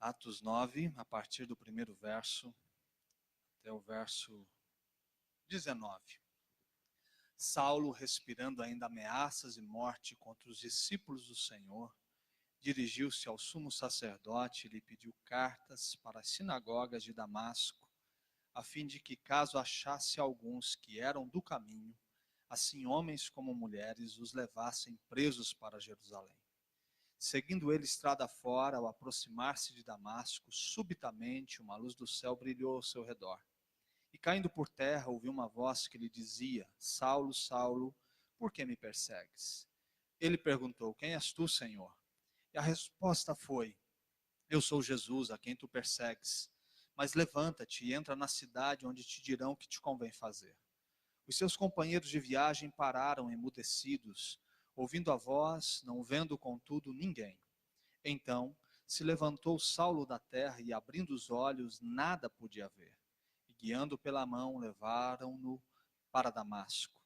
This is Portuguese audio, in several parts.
Atos 9, a partir do primeiro verso até o verso 19. Saulo, respirando ainda ameaças e morte contra os discípulos do Senhor, dirigiu-se ao sumo sacerdote e lhe pediu cartas para as sinagogas de Damasco, a fim de que, caso achasse alguns que eram do caminho, assim homens como mulheres, os levassem presos para Jerusalém. Seguindo ele estrada fora, ao aproximar-se de Damasco, subitamente uma luz do céu brilhou ao seu redor. E caindo por terra, ouviu uma voz que lhe dizia: Saulo, Saulo, por que me persegues? Ele perguntou: Quem és tu, Senhor? E a resposta foi: Eu sou Jesus, a quem tu persegues. Mas levanta-te e entra na cidade, onde te dirão o que te convém fazer. Os seus companheiros de viagem pararam emudecidos, ouvindo a voz, não vendo contudo ninguém. Então se levantou Saulo da terra e, abrindo os olhos, nada podia ver. E guiando pela mão, levaram-no para Damasco.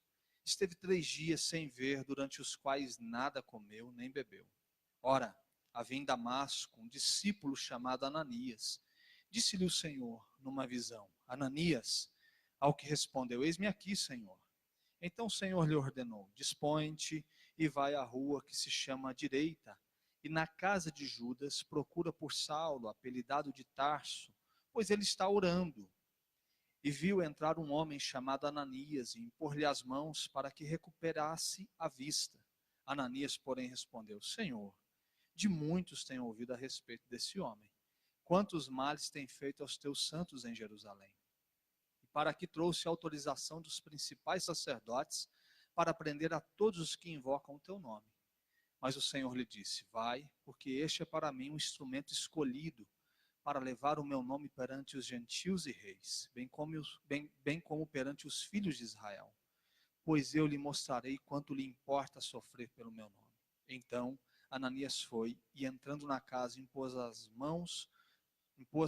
Esteve 3 dias sem ver, durante os quais nada comeu nem bebeu. Ora, havia em Damasco um discípulo chamado Ananias. Disse-lhe o Senhor numa visão: Ananias. Ao que respondeu: Eis-me aqui, Senhor. Então o Senhor lhe ordenou: Dispõe-te e vai à rua que se chama Direita, e na casa de Judas procura por Saulo, apelidado de Tarso, pois ele está orando. E viu entrar um homem chamado Ananias e impor-lhe as mãos para que recuperasse a vista. Ananias, porém, respondeu: Senhor, de muitos tenho ouvido a respeito desse homem. Quantos males tem feito aos teus santos em Jerusalém? E para que trouxe a autorização dos principais sacerdotes para prender a todos os que invocam o teu nome. Mas o Senhor lhe disse: Vai, porque este é para mim um instrumento escolhido para levar o meu nome perante os gentios e reis, bem como perante os filhos de Israel. Pois eu lhe mostrarei quanto lhe importa sofrer pelo meu nome. Então Ananias foi e, entrando na casa, impôs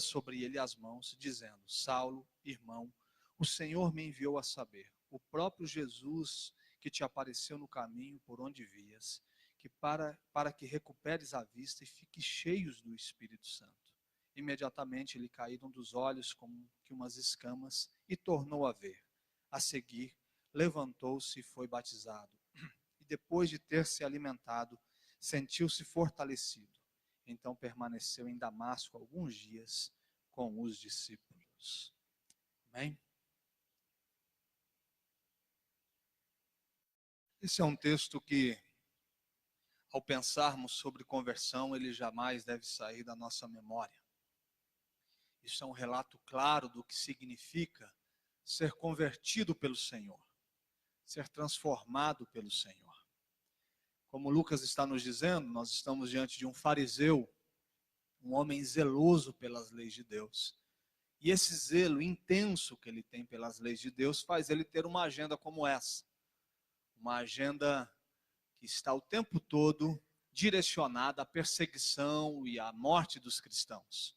sobre ele as mãos, dizendo: Saulo, irmão, o Senhor me enviou a saber, o próprio Jesus que te apareceu no caminho por onde vias, que para que recuperes a vista e fiques cheios do Espírito Santo. Imediatamente lhe caíram dos olhos como que umas escamas e tornou a ver. A seguir, levantou-se e foi batizado. E depois de ter se alimentado, sentiu-se fortalecido. Então permaneceu em Damasco alguns dias com os discípulos. Amém? Esse é um texto que, ao pensarmos sobre conversão, ele jamais deve sair da nossa memória. Isso é um relato claro do que significa ser convertido pelo Senhor, ser transformado pelo Senhor. Como Lucas está nos dizendo, nós estamos diante de um fariseu, um homem zeloso pelas leis de Deus. E esse zelo intenso que ele tem pelas leis de Deus faz ele ter uma agenda como essa. Uma agenda que está o tempo todo direcionada à perseguição e à morte dos cristãos.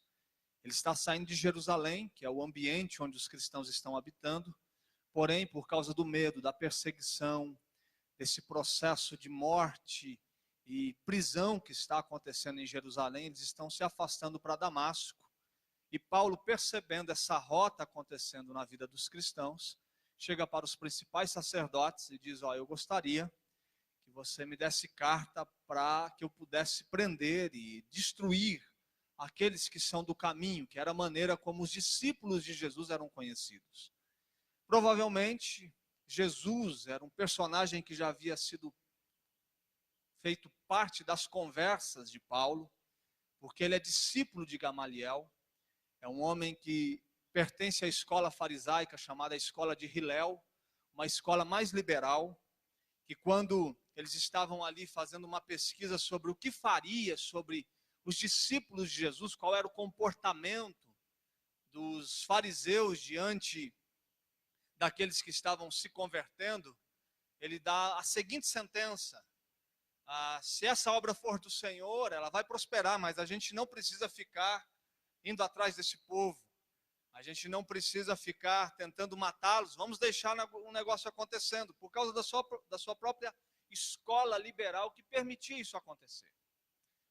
Ele está saindo de Jerusalém, que é o ambiente onde os cristãos estão habitando, porém, por causa do medo, da perseguição, desse processo de morte e prisão que está acontecendo em Jerusalém, eles estão se afastando para Damasco. E Paulo, percebendo essa rota acontecendo na vida dos cristãos, chega para os principais sacerdotes e diz: eu gostaria que você me desse carta para que eu pudesse prender e destruir aqueles que são do caminho, que era a maneira como os discípulos de Jesus eram conhecidos. Provavelmente, Jesus era um personagem que já havia sido feito parte das conversas de Paulo, porque ele é discípulo de Gamaliel, é um homem que pertence à escola farisaica chamada escola de Hilel, uma escola mais liberal, que quando eles estavam ali fazendo uma pesquisa sobre o que faria, sobre os discípulos de Jesus, qual era o comportamento dos fariseus diante daqueles que estavam se convertendo, ele dá a seguinte sentença: se essa obra for do Senhor, ela vai prosperar, mas a gente não precisa ficar indo atrás desse povo, a gente não precisa ficar tentando matá-los, vamos deixar o negócio acontecendo, por causa da sua própria escola liberal que permitia isso acontecer.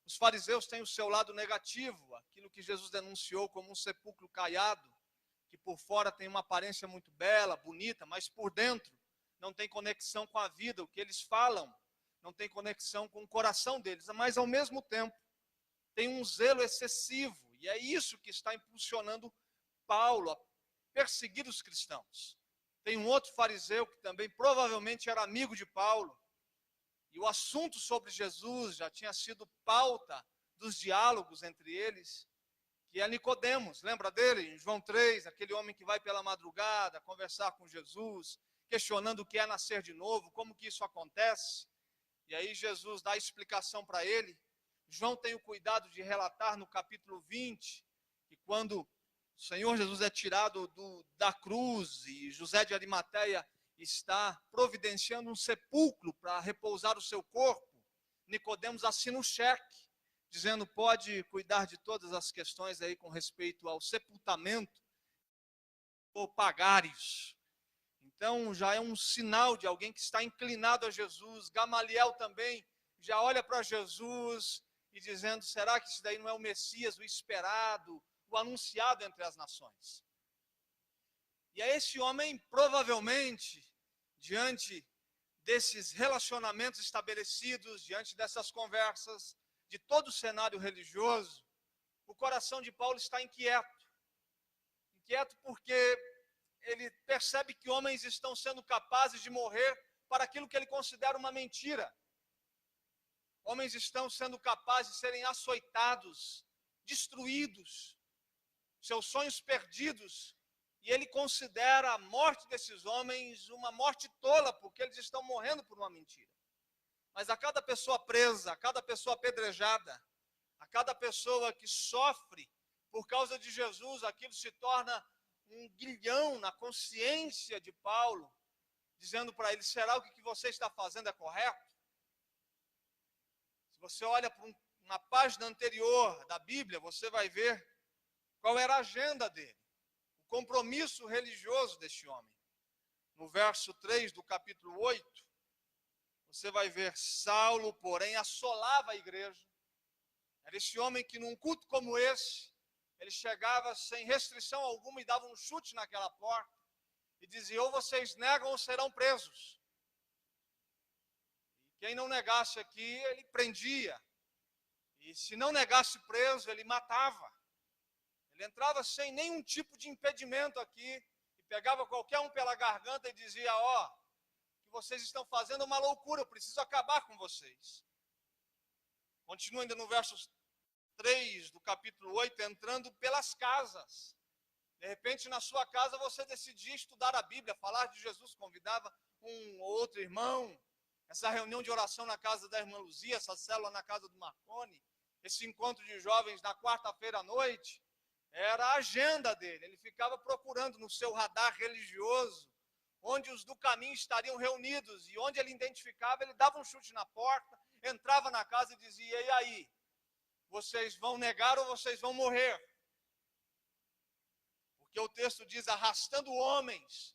Os fariseus têm o seu lado negativo, aquilo que Jesus denunciou como um sepulcro caiado, que por fora tem uma aparência muito bela, bonita, mas por dentro não tem conexão com a vida, o que eles falam não tem conexão com o coração deles, mas ao mesmo tempo tem um zelo excessivo, e é isso que está impulsionando Paulo a perseguir os cristãos. Tem um outro fariseu que também provavelmente era amigo de Paulo, e o assunto sobre Jesus já tinha sido pauta dos diálogos entre eles, que é Nicodemos, lembra dele? Em João 3, aquele homem que vai pela madrugada conversar com Jesus, questionando o que é nascer de novo, como que isso acontece. E aí Jesus dá a explicação para ele. João tem o cuidado de relatar no capítulo 20, que quando o Senhor Jesus é tirado da cruz e José de Arimateia está providenciando um sepulcro para repousar o seu corpo, Nicodemos assina um cheque, dizendo: pode cuidar de todas as questões aí com respeito ao sepultamento, ou pagar isso. Então já é um sinal de alguém que está inclinado a Jesus. Gamaliel também já olha para Jesus e dizendo: será que isso daí não é o Messias, o esperado, o anunciado entre as nações? E a esse homem, provavelmente, diante desses relacionamentos estabelecidos, diante dessas conversas, de todo o cenário religioso, o coração de Paulo está inquieto. Inquieto porque ele percebe que homens estão sendo capazes de morrer para aquilo que ele considera uma mentira. Homens estão sendo capazes de serem açoitados, destruídos, seus sonhos perdidos, e ele considera a morte desses homens uma morte tola, porque eles estão morrendo por uma mentira. Mas a cada pessoa presa, a cada pessoa apedrejada, a cada pessoa que sofre por causa de Jesus, aquilo se torna um grilhão na consciência de Paulo, dizendo para ele: será o que você está fazendo é correto? Se você olha para uma página anterior da Bíblia, você vai ver qual era a agenda dele, o compromisso religioso deste homem. No verso 3 do capítulo 8, você vai ver: Saulo, porém, assolava a igreja. Era esse homem que num culto como esse, ele chegava sem restrição alguma e dava um chute naquela porta e dizia: ou vocês negam ou serão presos. E quem não negasse aqui, ele prendia. E se não negasse preso, ele matava. Ele entrava sem nenhum tipo de impedimento aqui e pegava qualquer um pela garganta e dizia: ó, o que vocês estão fazendo é uma loucura, eu preciso acabar com vocês. Continua ainda no verso 3 do capítulo 8, entrando pelas casas. De repente, na sua casa, você decidia estudar a Bíblia, falar de Jesus, convidava um ou outro irmão. Essa reunião de oração na casa da irmã Luzia, essa célula na casa do Marconi, esse encontro de jovens na quarta-feira à noite, era a agenda dele. Ele ficava procurando no seu radar religioso onde os do caminho estariam reunidos, e onde ele identificava, ele dava um chute na porta, entrava na casa e dizia: e aí, vocês vão negar ou vocês vão morrer? Porque o texto diz: arrastando homens,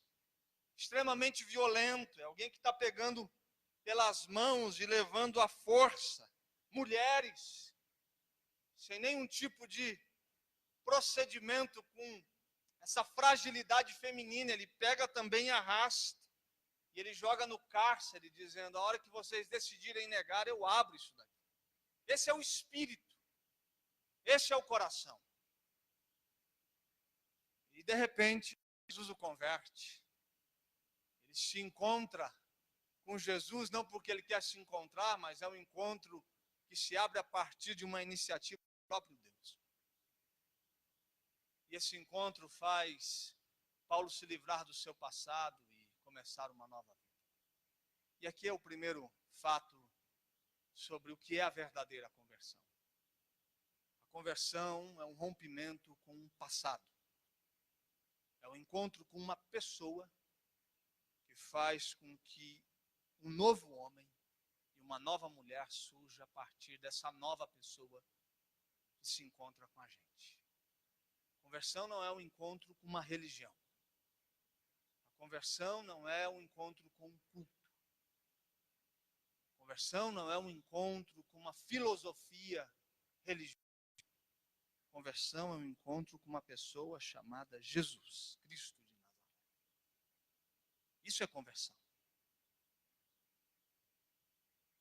extremamente violento, é alguém que está pegando pelas mãos e levando à força mulheres, sem nenhum tipo de procedimento, com essa fragilidade feminina. Ele pega também e arrasta, e ele joga no cárcere, dizendo: a hora que vocês decidirem negar, eu abro isso daqui. Esse é o espírito, esse é o coração. E de repente, Jesus o converte. Ele se encontra com Jesus, não porque ele quer se encontrar, mas é um encontro que se abre a partir de uma iniciativa do próprio Deus. E esse encontro faz Paulo se livrar do seu passado e começar uma nova vida. E aqui é o primeiro fato sobre o que é a verdadeira conversão. A conversão é um rompimento com um passado. É um encontro com uma pessoa que faz com que um novo homem e uma nova mulher surja a partir dessa nova pessoa que se encontra com a gente. A conversão não é um encontro com uma religião. A conversão não é um encontro com um culto. A conversão não é um encontro com uma filosofia religioso. Conversão é um encontro com uma pessoa chamada Jesus Cristo de Nazaré. Isso é conversão.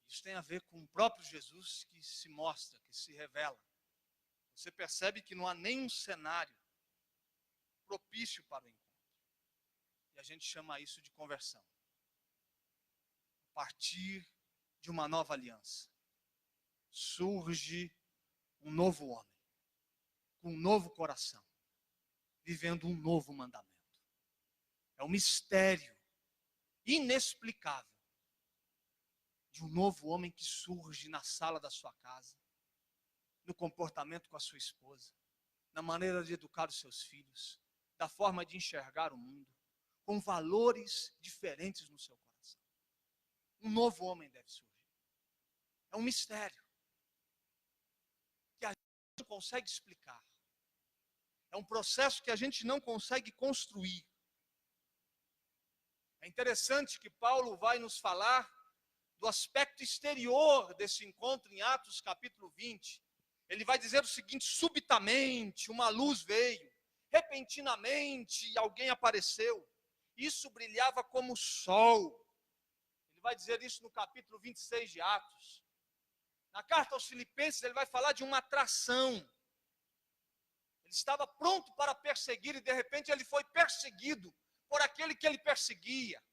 Isso tem a ver com o próprio Jesus que se mostra, que se revela. Você percebe que não há nenhum cenário propício para o encontro. E a gente chama isso de conversão. A partir de uma nova aliança, surge um novo homem, com um novo coração, vivendo um novo mandamento. É um mistério inexplicável de um novo homem que surge na sala da sua casa, no comportamento com a sua esposa, na maneira de educar os seus filhos, da forma de enxergar o mundo, com valores diferentes no seu coração. Um novo homem deve surgir. É um mistério que a gente não consegue explicar. É um processo que a gente não consegue construir. É interessante que Paulo vai nos falar do aspecto exterior desse encontro em Atos capítulo 20. Ele vai dizer o seguinte: subitamente uma luz veio, repentinamente alguém apareceu, isso brilhava como o sol. Ele vai dizer isso no capítulo 26 de Atos. Na carta aos Filipenses ele vai falar de uma atração. Ele estava pronto para perseguir e de repente ele foi perseguido por aquele que ele perseguia.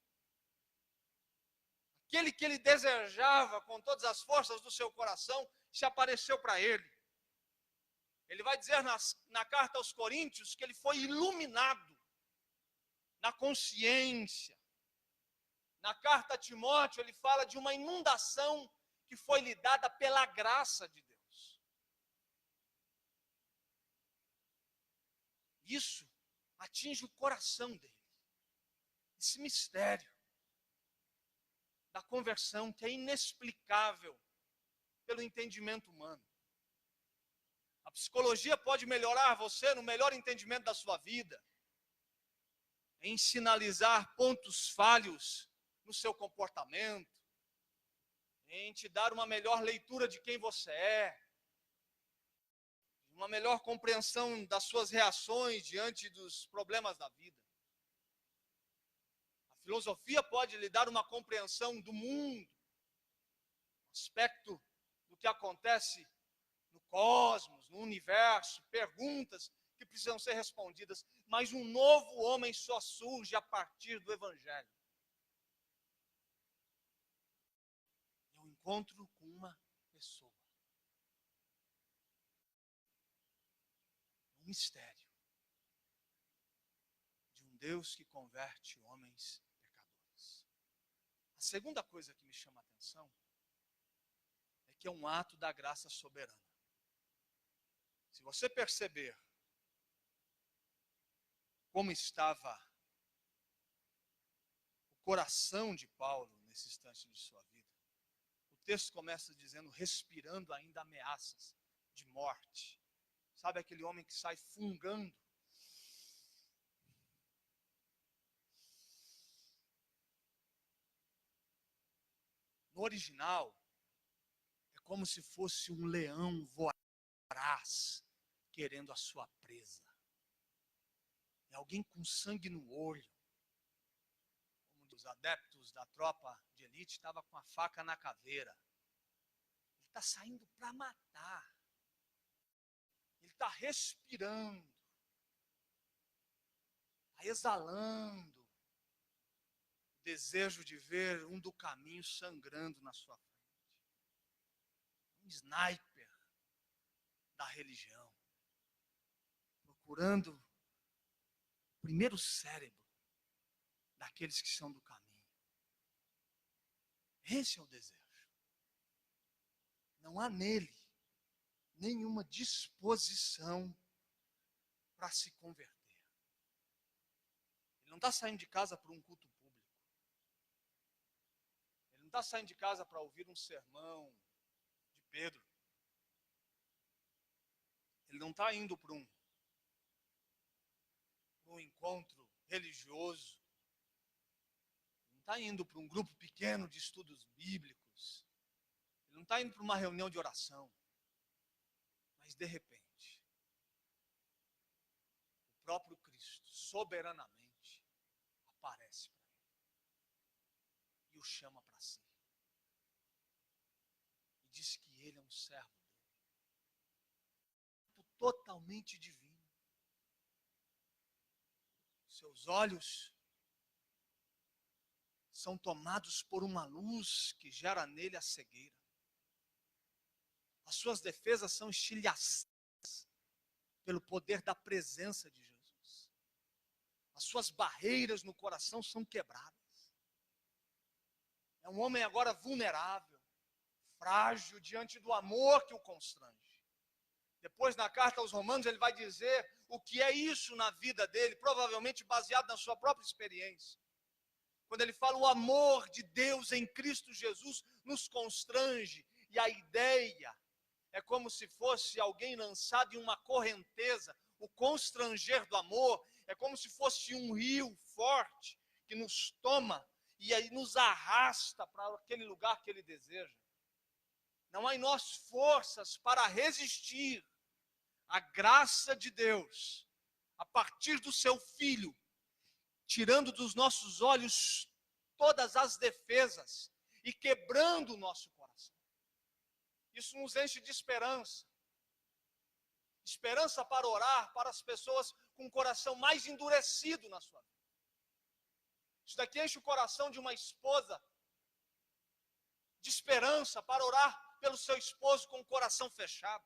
Aquele que ele desejava com todas as forças do seu coração se apareceu para ele. Ele vai dizer na carta aos Coríntios que ele foi iluminado na consciência. Na carta a Timóteo ele fala de uma inundação que foi lhe dada pela graça de Deus. Isso atinge o coração dele. Esse mistério da conversão que é inexplicável pelo entendimento humano. A psicologia pode melhorar você no melhor entendimento da sua vida, em sinalizar pontos falhos no seu comportamento, em te dar uma melhor leitura de quem você é, uma melhor compreensão das suas reações diante dos problemas da vida. A filosofia pode lhe dar uma compreensão do mundo, aspecto do que acontece no cosmos, no universo, perguntas que precisam ser respondidas, mas um novo homem só surge a partir do Evangelho. É um encontro com uma pessoa. Um mistério de um Deus que converte homens pecadores. A segunda coisa que me chama a atenção é que é um ato da graça soberana. Se você perceber como estava o coração de Paulo nesse instante de sua vida, o texto começa dizendo, respirando ainda ameaças de morte. Sabe aquele homem que sai fungando? No original, é como se fosse um leão voraz querendo a sua presa. É alguém com sangue no olho. Um dos adeptos da tropa de elite estava com a faca na caveira. Ele está saindo para matar. Ele está respirando. Está exalando o desejo de ver um do caminho sangrando na sua frente. Um sniper da religião. Procurando o primeiro cérebro daqueles que são do caminho. Esse é o desejo. Não há nele nenhuma disposição para se converter. Ele não está saindo de casa para um culto público. Ele não está saindo de casa para ouvir um sermão de Pedro. Ele não está indo para um encontro religioso. Ele não está indo para um grupo pequeno de estudos bíblicos. Ele não está indo para uma reunião de oração. Mas de repente, o próprio Cristo, soberanamente, aparece para ele e o chama para si. E diz que ele é um servo dele, totalmente divino. Seus olhos são tomados por uma luz que gera nele a cegueira. As suas defesas são estilhaçadas pelo poder da presença de Jesus. As suas barreiras no coração são quebradas. É um homem agora vulnerável, frágil diante do amor que o constrange. Depois, na carta aos Romanos, ele vai dizer o que é isso na vida dele, provavelmente baseado na sua própria experiência. Quando ele fala o amor de Deus em Cristo Jesus nos constrange, e a ideia é como se fosse alguém lançado em uma correnteza. O constranger do amor é como se fosse um rio forte que nos toma e aí nos arrasta para aquele lugar que ele deseja. Não há em nós forças para resistir à graça de Deus, a partir do seu Filho, tirando dos nossos olhos todas as defesas e quebrando o nosso coração. Isso nos enche de esperança. Esperança para orar para as pessoas com o coração mais endurecido na sua vida. Isso daqui enche o coração de uma esposa de esperança para orar pelo seu esposo com o coração fechado.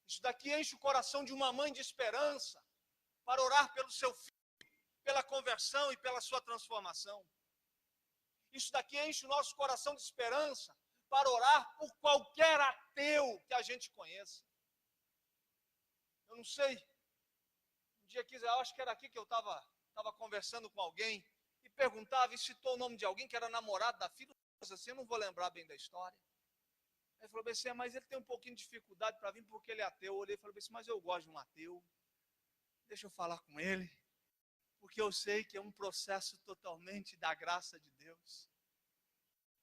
Isso daqui enche o coração de uma mãe de esperança para orar pelo seu filho, pela conversão e pela sua transformação. Isso daqui enche o nosso coração de esperança para orar por qualquer ateu que a gente conheça. Eu não sei, um dia eu acho que era aqui que eu estava conversando com alguém e perguntava e citou o nome de alguém que era namorado da filha, assim, eu não vou lembrar bem da história. Aí ele falou assim, mas ele tem um pouquinho de dificuldade para vir porque ele é ateu. Eu olhei e falei assim, mas eu gosto de um ateu, deixa eu falar com ele, porque eu sei que é um processo totalmente da graça de Deus.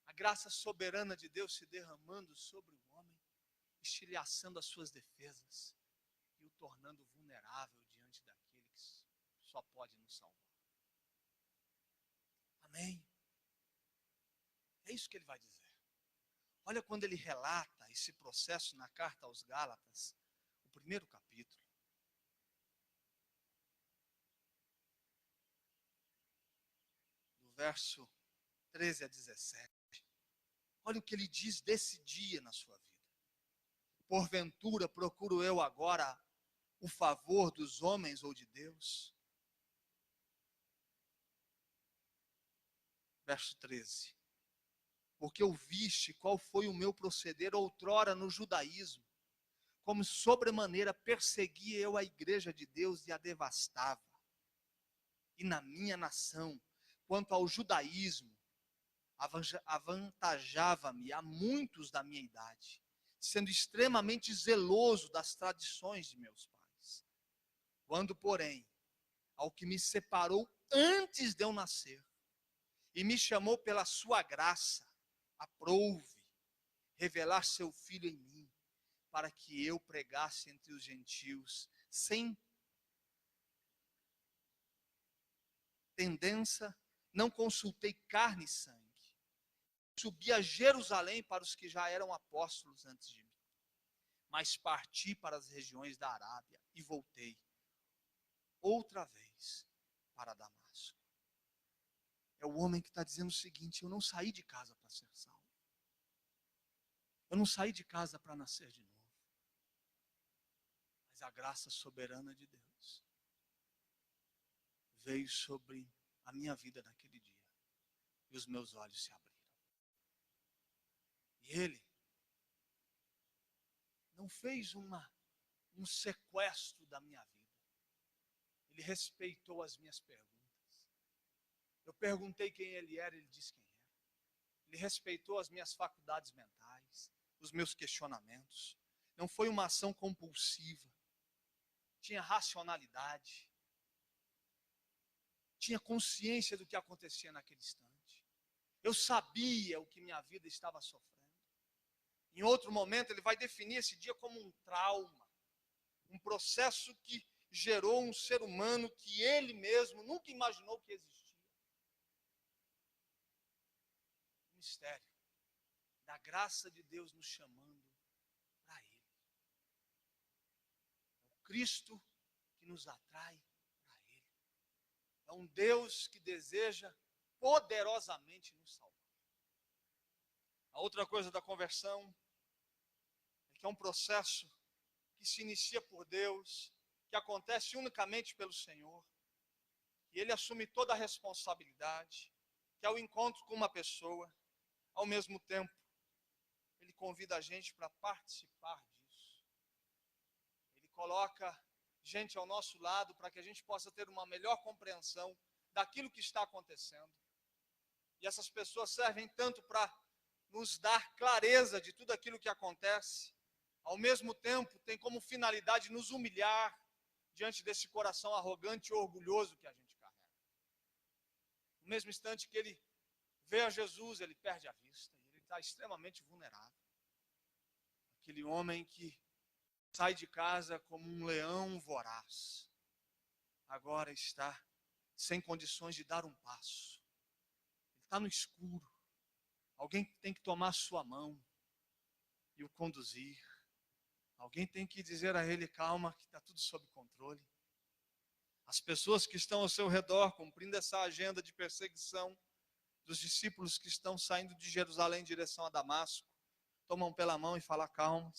A graça soberana de Deus se derramando sobre o homem, estilhaçando as suas defesas e o tornando vulnerável diante daquele que só pode nos salvar. Amém? É isso que ele vai dizer. Olha quando ele relata esse processo na carta aos Gálatas, o primeiro capítulo. Do verso 13 a 17. Olha o que ele diz desse dia na sua vida. Porventura procuro eu agora o favor dos homens ou de Deus? Verso 13. Porque ouviste qual foi o meu proceder outrora no judaísmo, como sobremaneira perseguia eu a igreja de Deus e a devastava. E na minha nação, quanto ao judaísmo, avantajava-me a muitos da minha idade, sendo extremamente zeloso das tradições de meus pais. Quando, porém, ao que me separou antes de eu nascer, e me chamou pela sua graça, aprouve revelar seu Filho em mim, para que eu pregasse entre os gentios, sem tendência, não consultei carne e sangue. Subi a Jerusalém para os que já eram apóstolos antes de mim, mas parti para as regiões da Arábia e voltei outra vez para Damasco. É o homem que está dizendo o seguinte: eu não saí de casa para ser salvo. Eu não saí de casa para nascer de novo. Mas a graça soberana de Deus veio sobre a minha vida naquele dia. E os meus olhos se abriram. E Ele não fez um sequestro da minha vida. Ele respeitou as minhas perguntas. Eu perguntei quem Ele era, Ele disse quem era. Ele respeitou as minhas faculdades mentais, os meus questionamentos. Não foi uma ação compulsiva. Tinha racionalidade. Tinha consciência do que acontecia naquele instante. Eu sabia o que minha vida estava sofrendo. Em outro momento, ele vai definir esse dia como um trauma, um processo que gerou um ser humano que ele mesmo nunca imaginou que existia. Um mistério da graça de Deus nos chamando para Ele. É o Cristo que nos atrai para Ele. É um Deus que deseja poderosamente nos salvar. A outra coisa da conversão é que é um processo que se inicia por Deus, que acontece unicamente pelo Senhor, e Ele assume toda a responsabilidade, que é o encontro com uma pessoa, ao mesmo tempo, Ele convida a gente para participar disso. Ele coloca gente ao nosso lado para que a gente possa ter uma melhor compreensão daquilo que está acontecendo. E essas pessoas servem tanto para nos dar clareza de tudo aquilo que acontece, ao mesmo tempo tem como finalidade nos humilhar diante desse coração arrogante e orgulhoso que a gente carrega. No mesmo instante que ele vê a Jesus, ele perde a vista, e ele está extremamente vulnerável. Aquele homem que sai de casa como um leão voraz, agora está sem condições de dar um passo. Ele está no escuro. Alguém tem que tomar sua mão e o conduzir. Alguém tem que dizer a ele, calma, que está tudo sob controle. As pessoas que estão ao seu redor, cumprindo essa agenda de perseguição dos discípulos que estão saindo de Jerusalém em direção a Damasco, tomam pela mão e falam, calma,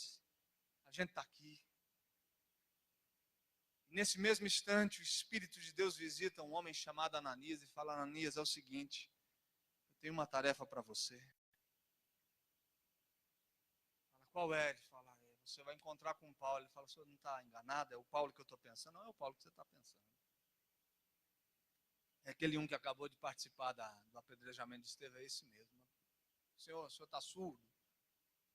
a gente está aqui. Nesse mesmo instante, o Espírito de Deus visita um homem chamado Ananias e fala, Ananias, é o seguinte, eu tenho uma tarefa para você. Fala, qual é? Ele fala, você vai encontrar com o Paulo. Ele fala, o senhor não está enganado? É o Paulo que eu estou pensando? Não é o Paulo que você está pensando. É aquele um que acabou de participar do apedrejamento de Estevão, é esse mesmo. O senhor está surdo?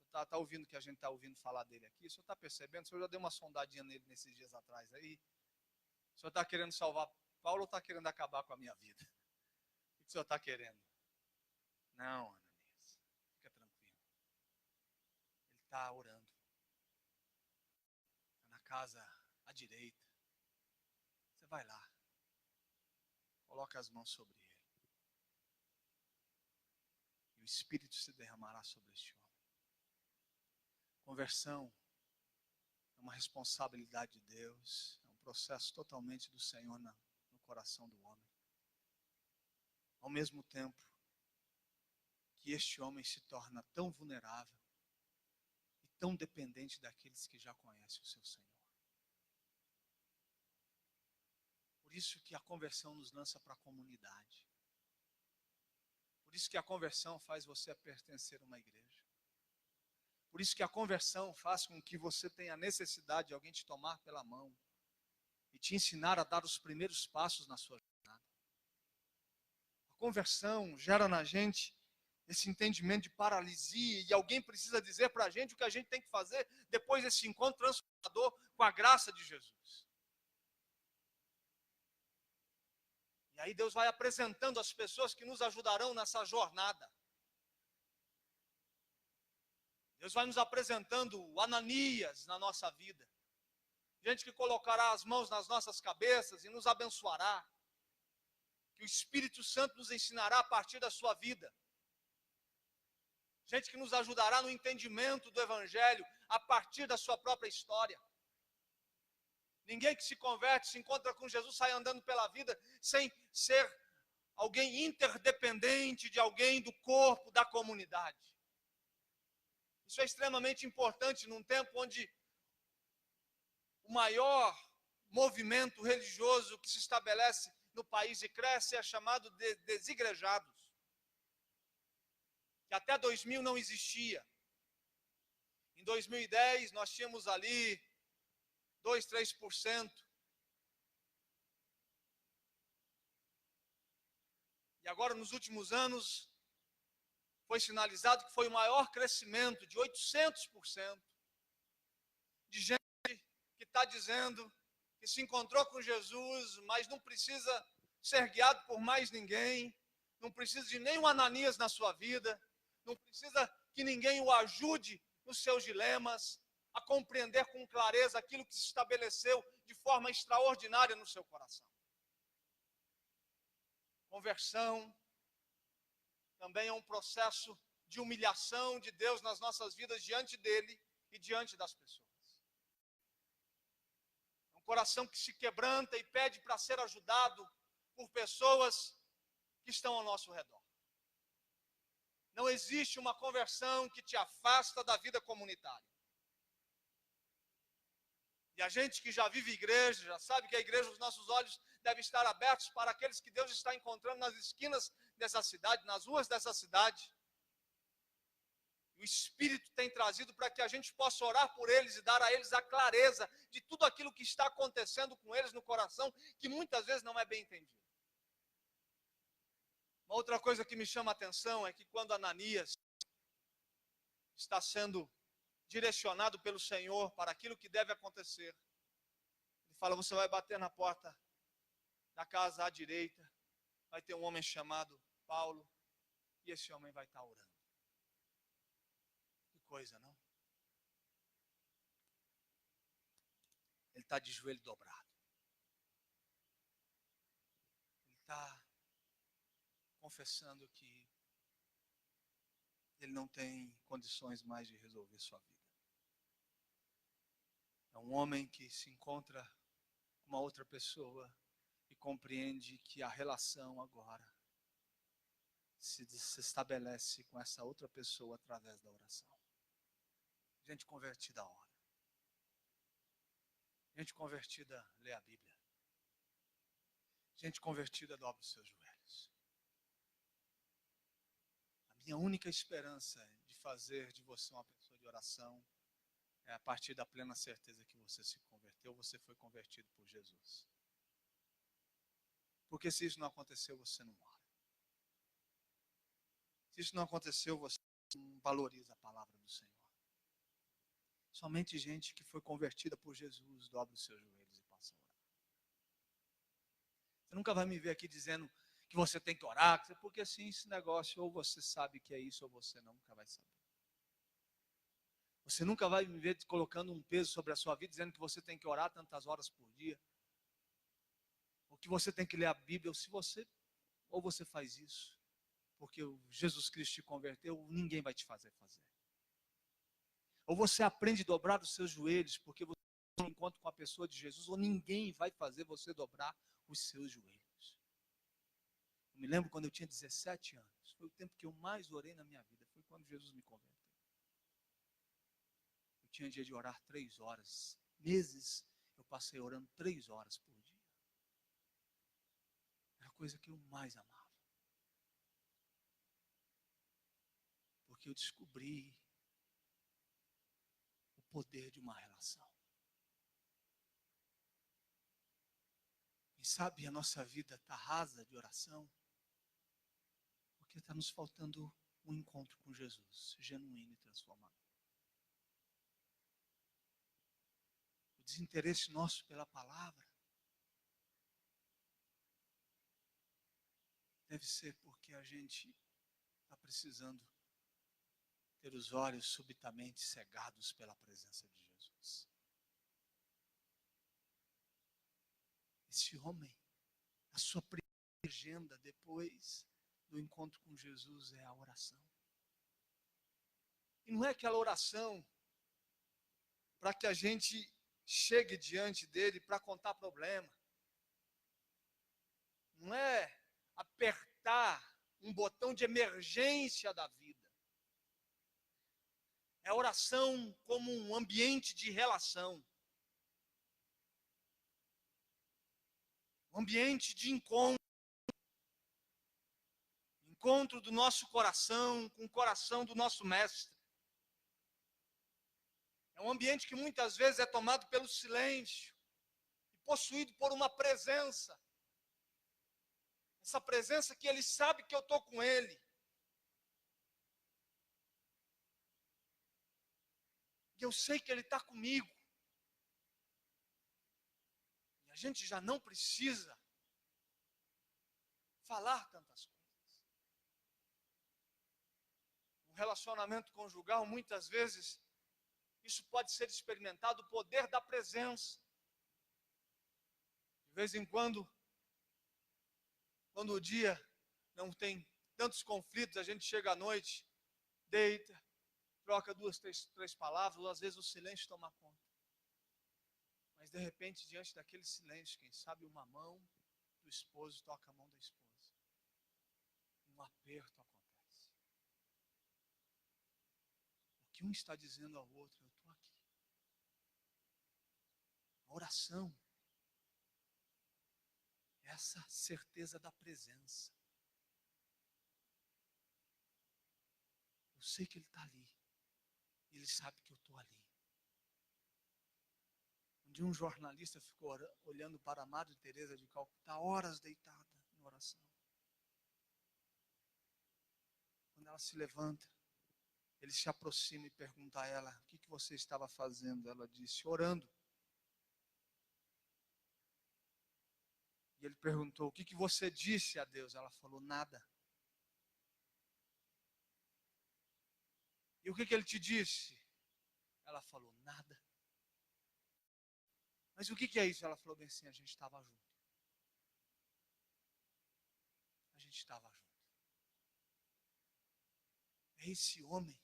O senhor está ouvindo o que a gente está ouvindo falar dele aqui? O senhor está percebendo? O senhor já deu uma sondadinha nele nesses dias atrás aí? O senhor está querendo salvar Paulo ou está querendo acabar com a minha vida? O que o senhor está querendo? Não, Ananias, fica tranquilo. Ele está orando. Está na casa à direita. Você vai lá. Coloca as mãos sobre ele. E o Espírito se derramará sobre este homem. Conversão é uma responsabilidade de Deus. É um processo totalmente do Senhor no coração do homem. Ao mesmo tempo que este homem se torna tão vulnerável e tão dependente daqueles que já conhecem o seu Senhor. Por isso que a conversão nos lança para a comunidade. Por isso que a conversão faz você pertencer a uma igreja. Por isso que a conversão faz com que você tenha a necessidade de alguém te tomar pela mão e te ensinar a dar os primeiros passos na sua jornada. A conversão gera na gente esse entendimento de paralisia e alguém precisa dizer para a gente o que a gente tem que fazer depois desse encontro transformador com a graça de Jesus. E aí Deus vai apresentando as pessoas que nos ajudarão nessa jornada. Deus vai nos apresentando Ananias na nossa vida. Gente que colocará as mãos nas nossas cabeças e nos abençoará. Que o Espírito Santo nos ensinará a partir da sua vida. Gente que nos ajudará no entendimento do Evangelho a partir da sua própria história. Ninguém que se converte, se encontra com Jesus, sai andando pela vida sem ser alguém interdependente de alguém do corpo, da comunidade. Isso é extremamente importante num tempo onde o maior movimento religioso que se estabelece no país e cresce é chamado de desigrejados. Que até 2000 não existia. Em 2010 nós tínhamos ali 2, 3%. E agora nos últimos anos foi sinalizado que foi o maior crescimento de 800% de gente que está dizendo que se encontrou com Jesus, mas não precisa ser guiado por mais ninguém, não precisa de nenhum Ananias na sua vida, não precisa que ninguém o ajude nos seus dilemas, a compreender com clareza aquilo que se estabeleceu de forma extraordinária no seu coração. Conversão também é um processo de humilhação de Deus nas nossas vidas diante dele e diante das pessoas. É um coração que se quebranta e pede para ser ajudado por pessoas que estão ao nosso redor. Não existe uma conversão que te afasta da vida comunitária. E a gente que já vive igreja, já sabe que a igreja, os nossos olhos devem estar abertos para aqueles que Deus está encontrando nas esquinas dessa cidade, nas ruas dessa cidade. O Espírito tem trazido para que a gente possa orar por eles e dar a eles a clareza de tudo aquilo que está acontecendo com eles no coração, que muitas vezes não é bem entendido. Uma outra coisa que me chama a atenção é que quando Ananias está sendo direcionado pelo Senhor para aquilo que deve acontecer, ele fala: você vai bater na porta da casa à direita, vai ter um homem chamado Paulo, e esse homem vai estar orando. Que coisa, não? Ele está de joelho dobrado. Ele está confessando que ele não tem condições mais de resolver sua vida. É um homem que se encontra com uma outra pessoa e compreende que a relação agora se estabelece com essa outra pessoa através da oração. Gente convertida ora. Gente convertida lê a Bíblia. Gente convertida dobra os seus joelhos. A minha única esperança de fazer de você uma pessoa de oração é a partir da plena certeza que você se converteu, você foi convertido por Jesus. Porque se isso não aconteceu, você não ora. Se isso não aconteceu, você não valoriza a palavra do Senhor. Somente gente que foi convertida por Jesus dobra os seus joelhos e passa a orar. Você nunca vai me ver aqui dizendo que você tem que orar, porque assim, esse negócio, ou você sabe que é isso, ou você nunca vai saber. Você nunca vai me ver colocando um peso sobre a sua vida, dizendo que você tem que orar tantas horas por dia, ou que você tem que ler a Bíblia, ou você faz isso, porque Jesus Cristo te converteu, ninguém vai te fazer. Ou você aprende a dobrar os seus joelhos, porque você tem um encontro com a pessoa de Jesus, ou ninguém vai fazer você dobrar os seus joelhos. Eu me lembro quando eu tinha 17 anos, foi o tempo que eu mais orei na minha vida, foi quando Jesus me converteu. Eu tinha dia de orar 3 horas, meses eu passei orando 3 horas por dia. Era a coisa que eu mais amava. Porque eu descobri o poder de uma relação. Quem sabe a nossa vida está rasa de oração, porque está nos faltando um encontro com Jesus, genuíno e transformador. O desinteresse nosso pela palavra deve ser porque a gente está precisando ter os olhos subitamente cegados pela presença de Jesus. Esse homem, a sua primeira agenda depois do encontro com Jesus é a oração. E não é aquela oração para que a gente chegue diante dele para contar problema. Não é apertar um botão de emergência da vida. É a oração como um ambiente de relação. Um ambiente de encontro. Encontro do nosso coração com o coração do nosso mestre. É um ambiente que muitas vezes é tomado pelo silêncio e possuído por uma presença. Essa presença que ele sabe que eu estou com ele. E eu sei que ele está comigo. E a gente já não precisa falar tantas coisas. Um relacionamento conjugal, muitas vezes, Isso pode ser experimentado, o poder da presença. De vez em quando o dia não tem tantos conflitos, a gente chega à noite, deita, troca duas, três palavras, ou às vezes o silêncio toma conta. Mas de repente, diante daquele silêncio, quem sabe uma mão do esposo toca a mão da esposa. Um aperto acontece. O que um está dizendo ao outro, eu estou aqui. A oração é essa certeza da presença. Eu sei que Ele está ali. E Ele sabe que eu estou ali. Um dia um jornalista ficou olhando para a Madre Teresa de Calcutá, horas deitada em oração. Quando ela se levanta, ele se aproxima e pergunta a ela, o que você estava fazendo? Ela disse, orando. E ele perguntou, o que você disse a Deus? Ela falou, nada. E o que ele te disse? Ela falou, nada. Mas o que é isso? Ela falou bem assim, a gente estava junto. A gente estava junto. É esse homem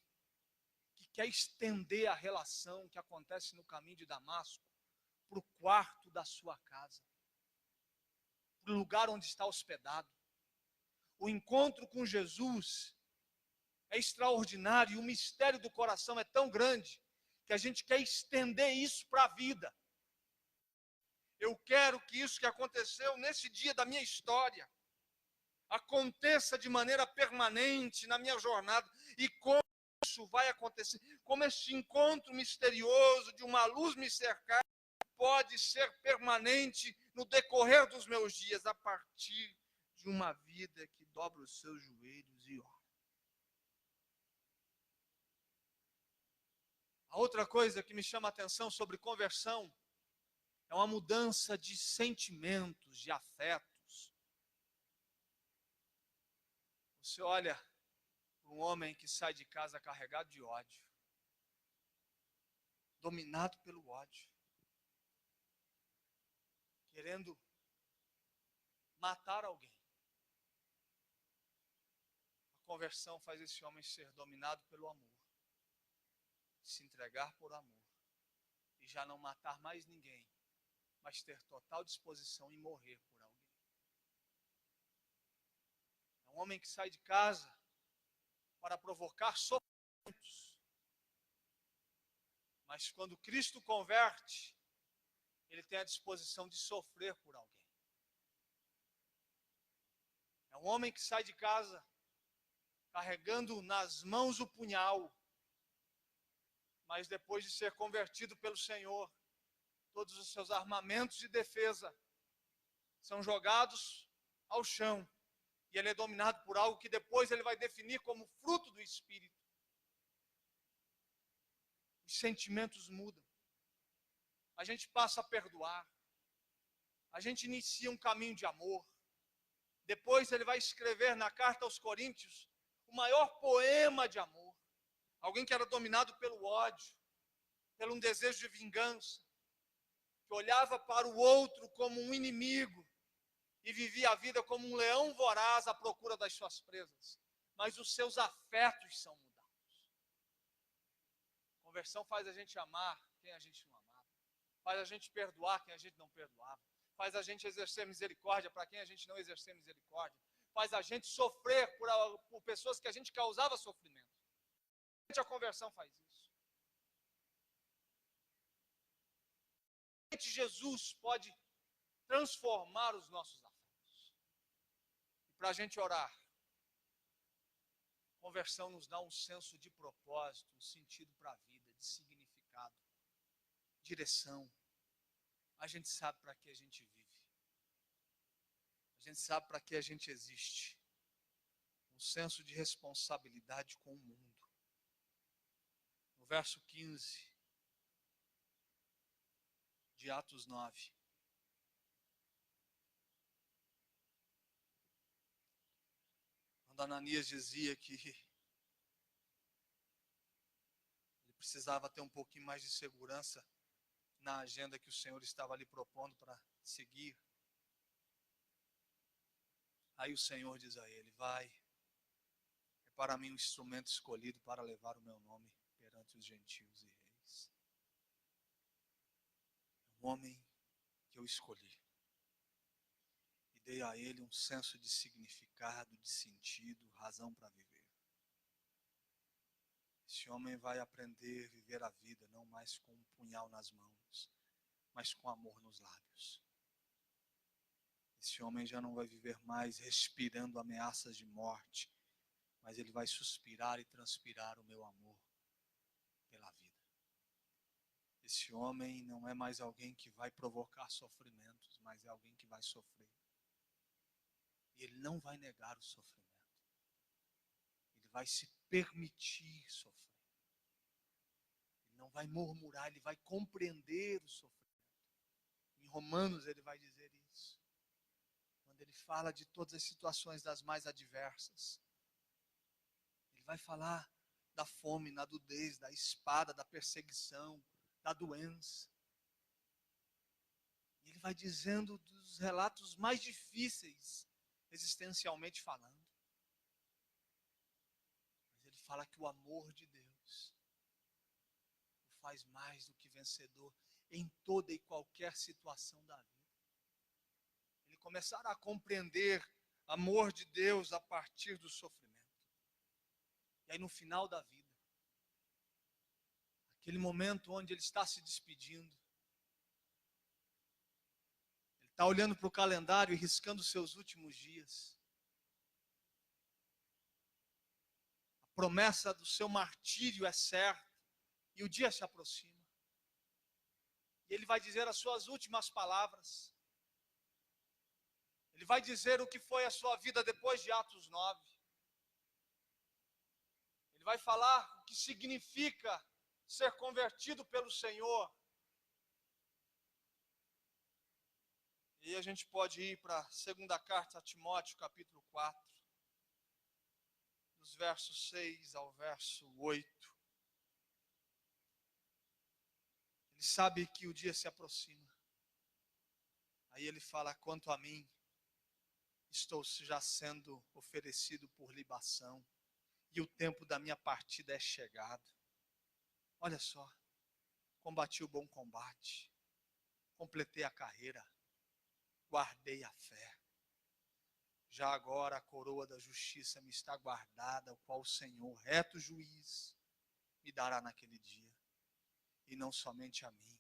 que quer estender a relação que acontece no caminho de Damasco para o quarto da sua casa, para o lugar onde está hospedado. O encontro com Jesus é extraordinário e o mistério do coração é tão grande que a gente quer estender isso para a vida. Eu quero que isso que aconteceu nesse dia da minha história aconteça de maneira permanente na minha jornada. E como isso vai acontecer? Como esse encontro misterioso de uma luz me cercar pode ser permanente no decorrer dos meus dias, a partir de uma vida que dobra os seus joelhos e ora. A outra coisa que me chama a atenção sobre conversão é uma mudança de sentimentos, de afetos. Você olha para um homem que sai de casa carregado de ódio, dominado pelo ódio, querendo matar alguém. A conversão faz esse homem ser dominado pelo amor, se entregar por amor e já não matar mais ninguém, mas ter total disposição em morrer por alguém. É um homem que sai de casa para provocar sofrimentos, mas quando Cristo converte, ele tem a disposição de sofrer por alguém. É um homem que sai de casa carregando nas mãos o punhal, mas depois de ser convertido pelo Senhor, todos os seus armamentos de defesa são jogados ao chão e ele é dominado por algo que depois ele vai definir como fruto do Espírito. Os sentimentos mudam. A gente passa a perdoar. A gente inicia um caminho de amor. Depois ele vai escrever na carta aos Coríntios o maior poema de amor. Alguém que era dominado pelo ódio, pelo um desejo de vingança, que olhava para o outro como um inimigo e vivia a vida como um leão voraz à procura das suas presas. Mas os seus afetos são mudados. Conversão faz a gente amar quem a gente não amava. Faz a gente perdoar quem a gente não perdoava. Faz a gente exercer misericórdia para quem a gente não exercer misericórdia. Faz a gente sofrer por pessoas que a gente causava sofrimento. A conversão faz isso. Jesus pode transformar os nossos afetos. E para a gente orar, conversão nos dá um senso de propósito, um sentido para a vida, de significado, direção. A gente sabe para que a gente vive. A gente sabe para que a gente existe. Um senso de responsabilidade com o mundo. No verso 15 de Atos 9. Quando Ananias dizia que ele precisava ter um pouquinho mais de segurança na agenda que o Senhor estava lhe propondo para seguir. Aí o Senhor diz a ele: vai, é para mim um instrumento escolhido para levar o meu nome perante os gentios e reis. É um homem que eu escolhi. E dei a ele um senso de significado, de sentido, razão para viver. Esse homem vai aprender a viver a vida, não mais com um punhal nas mãos, mas com amor nos lábios. Esse homem já não vai viver mais respirando ameaças de morte, mas ele vai suspirar e transpirar o meu amor pela vida. Esse homem não é mais alguém que vai provocar sofrimentos, mas é alguém que vai sofrer. E ele não vai negar o sofrimento. Ele vai se permitir sofrer. Ele não vai murmurar, ele vai compreender o sofrimento. Em Romanos ele vai dizer isso. Quando ele fala de todas as situações das mais adversas, ele vai falar da fome, da nudez, da espada, da perseguição, da doença. E ele vai dizendo dos relatos mais difíceis, existencialmente falando. Mas ele fala que o amor de Deus o faz mais do que vencedor em toda e qualquer situação da vida. Ele começará a compreender o amor de Deus a partir do sofrimento. E aí no final da vida, aquele momento onde ele está se despedindo, ele está olhando para o calendário e riscando os seus últimos dias. A promessa do seu martírio é certa e o dia se aproxima. E ele vai dizer as suas últimas palavras. Ele vai dizer o que foi a sua vida depois de Atos 9. Ele vai falar o que significa ser convertido pelo Senhor. E a gente pode ir para a segunda carta a Timóteo, capítulo 4, dos versos 6 ao verso 8. Ele sabe que o dia se aproxima. Aí ele fala: quanto a mim, estou já sendo oferecido por libação, e o tempo da minha partida é chegado. Olha só, combati o bom combate, completei a carreira, guardei a fé. Já agora a coroa da justiça me está guardada, o qual o Senhor, reto juiz, me dará naquele dia. E não somente a mim,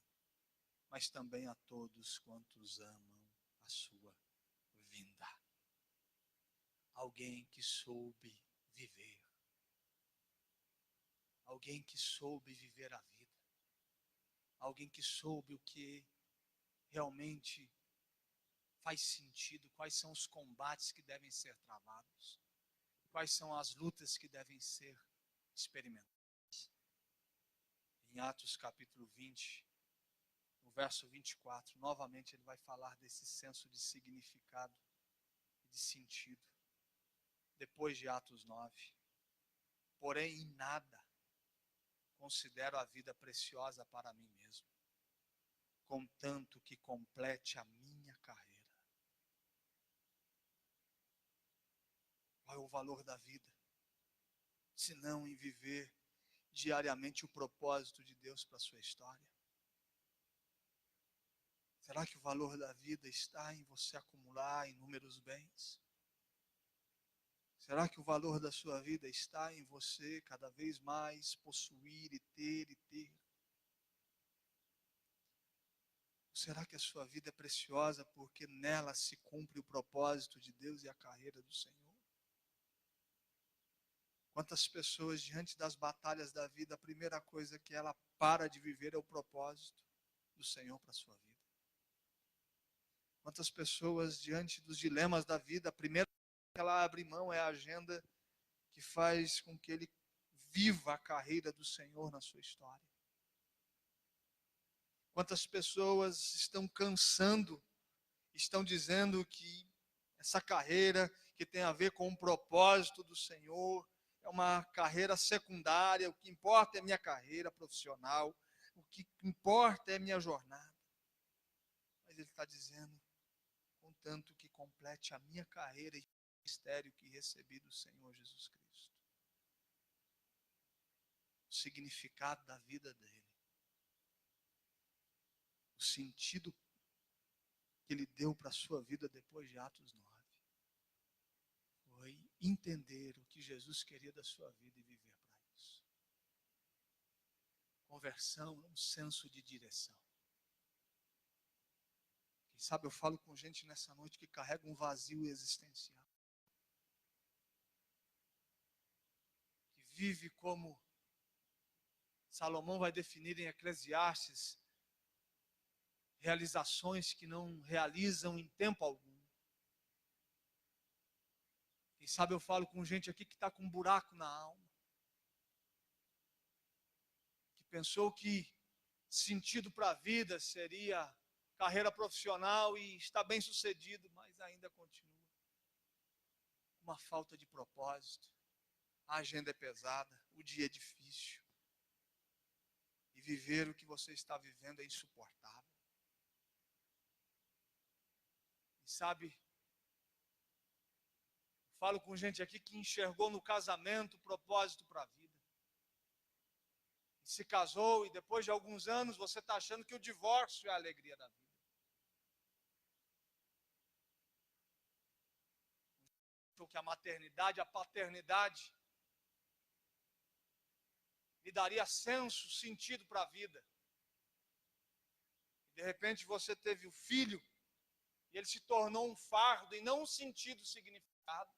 mas também a todos quantos amam a sua vinda. Alguém que soube viver. Alguém que soube viver a vida. Alguém que soube o que realmente faz sentido, quais são os combates que devem ser travados, quais são as lutas que devem ser experimentadas. Em Atos capítulo 20, no verso 24, novamente ele vai falar desse senso de significado e de sentido. Depois de Atos 9, porém em nada considero a vida preciosa para mim mesmo, contanto que complete a minha carreira. Qual é o valor da vida? Se não em viver diariamente o propósito de Deus para a sua história? Será que o valor da vida está em você acumular inúmeros bens? Será que o valor da sua vida está em você cada vez mais possuir e ter e ter? Será que a sua vida é preciosa porque nela se cumpre o propósito de Deus e a carreira do Senhor? Quantas pessoas diante das batalhas da vida, a primeira coisa que ela para de viver é o propósito do Senhor para a sua vida? Quantas pessoas diante dos dilemas da vida, a primeira coisa que ela abre mão é a agenda que faz com que ele viva a carreira do Senhor na sua história? Quantas pessoas estão cansando, estão dizendo que essa carreira que tem a ver com o propósito do Senhor é uma carreira secundária, o que importa é minha carreira profissional, o que importa é minha jornada. Mas ele está dizendo, contanto que complete a minha carreira e o ministério que recebi do Senhor Jesus Cristo. O significado da vida dele. O sentido que ele deu para a sua vida depois de Atos 9. Foi entender o que Jesus queria da sua vida e viver para isso. Conversão é um senso de direção. Quem sabe eu falo com gente nessa noite que carrega um vazio existencial. Que vive como Salomão vai definir em Eclesiastes, realizações que não realizam em tempo algum. Quem sabe eu falo com gente aqui que está com um buraco na alma. Que pensou que sentido para a vida seria carreira profissional e está bem sucedido, mas ainda continua uma falta de propósito. A agenda é pesada, o dia é difícil. E viver o que você está vivendo é insuportável. E sabe, falo com gente aqui que enxergou no casamento propósito para a vida. E se casou e depois de alguns anos você está achando que o divórcio é a alegria da vida. Que a maternidade, a paternidade lhe daria senso, sentido para a vida. E de repente você teve o filho e ele se tornou um fardo e não um sentido, significado.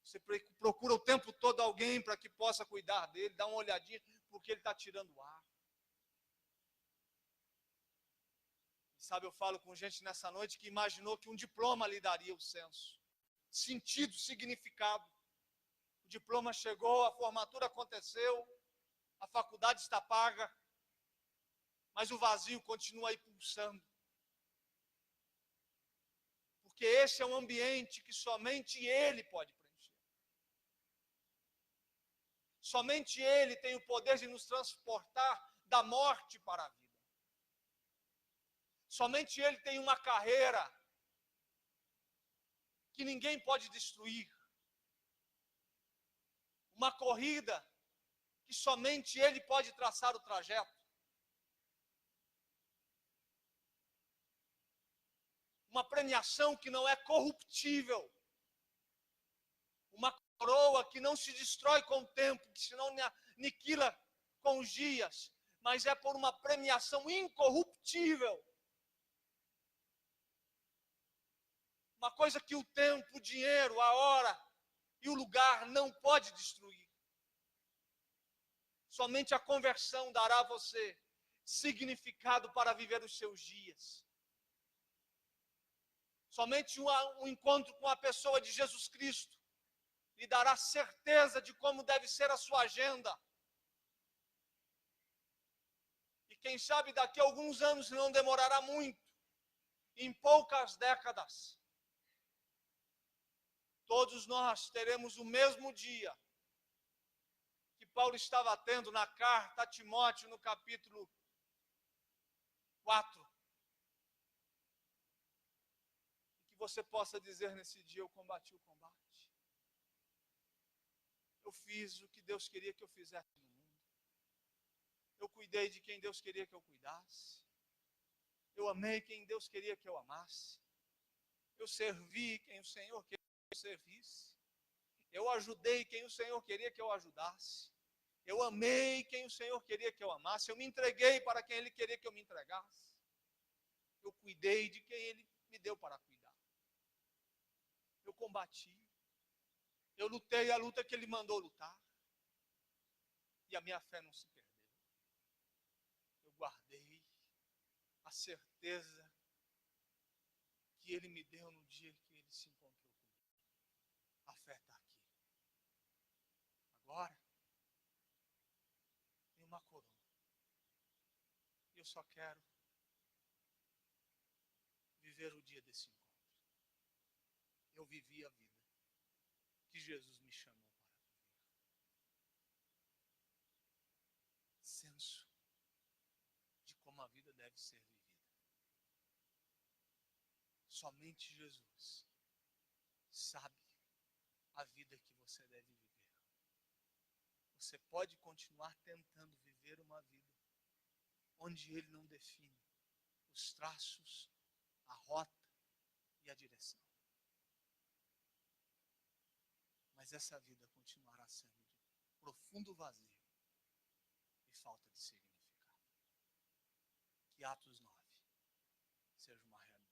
Você procura o tempo todo alguém para que possa cuidar dele, dá uma olhadinha, porque ele está tirando o ar. E sabe, eu falo com gente nessa noite que imaginou que um diploma lhe daria o senso, sentido, significado. O diploma chegou, a formatura aconteceu, a faculdade está paga, mas o vazio continua aí pulsando. Porque esse é um ambiente que somente ele pode preencher. Somente ele tem o poder de nos transportar da morte para a vida. Somente ele tem uma carreira que ninguém pode destruir. Uma corrida que somente ele pode traçar o trajeto. Uma premiação que não é corruptível. Uma coroa que não se destrói com o tempo, que se não aniquila com os dias, mas é por uma premiação incorruptível. Uma coisa que o tempo, o dinheiro, a hora e o lugar não pode destruir. Somente a conversão dará a você significado para viver os seus dias. Somente um encontro com a pessoa de Jesus Cristo lhe dará certeza de como deve ser a sua agenda. E quem sabe daqui a alguns anos, não demorará muito, em poucas décadas, todos nós teremos o mesmo dia que Paulo estava tendo na carta a Timóteo, no capítulo 4. E que você possa dizer nesse dia: eu combati o combate. Eu fiz o que Deus queria que eu fizesse no mundo. Eu cuidei de quem Deus queria que eu cuidasse. Eu amei quem Deus queria que eu amasse. Eu servi quem o Senhor queria que eu servisse. Eu ajudei quem o Senhor queria que eu ajudasse. Eu amei quem o Senhor queria que eu amasse. Eu me entreguei para quem Ele queria que eu me entregasse. Eu cuidei de quem Ele me deu para cuidar. Eu combati. Eu lutei a luta que Ele mandou lutar. E a minha fé não se perdeu. Eu guardei a certeza que Ele me deu no dia que Ele se encontrou comigo. A fé está aqui. Agora, tem uma coroa. E eu só quero viver o dia desse encontro. Eu vivi a vida que Jesus me chamou para viver. deve ser vivida. Somente Jesus sabe a vida que você deve viver. Você pode continuar tentando viver uma vida onde Ele não define os traços, a rota e a direção. Mas essa vida continuará sendo de profundo vazio e falta de significado. Que Atos 9 seja uma realidade.